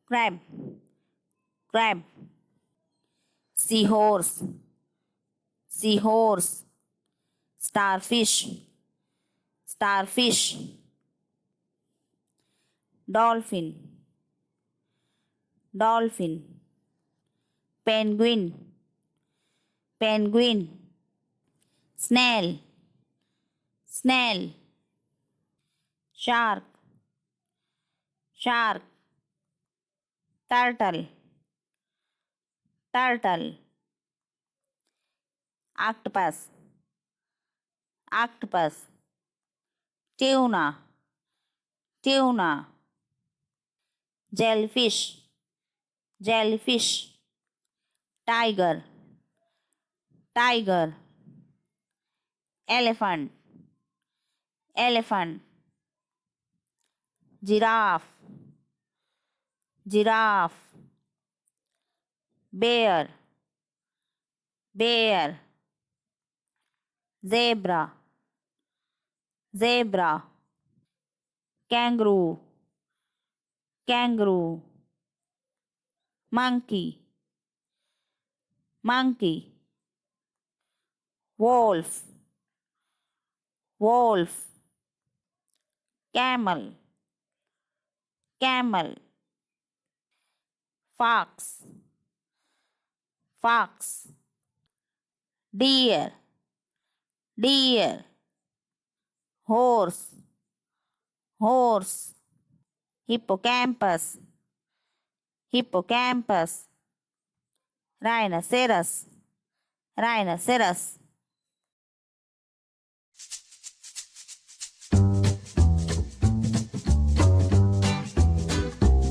crab, crab, seahorse, seahorse, starfish, starfish, dolphin, dolphin, penguin, penguin, snail, snail, shark, shark, turtle, turtle, octopus, octopus, tuna, tuna, jellyfish, jellyfish, tiger, tiger, elephant, elephant, giraffe, giraffe, bear, bear, zebra, zebra, kangaroo, kangaroo, monkey, monkey, wolf, wolf, camel, camel, fox, fox, deer, deer, horse, horse, hippocampus, hippocampus, rhinoceros, rhinoceros,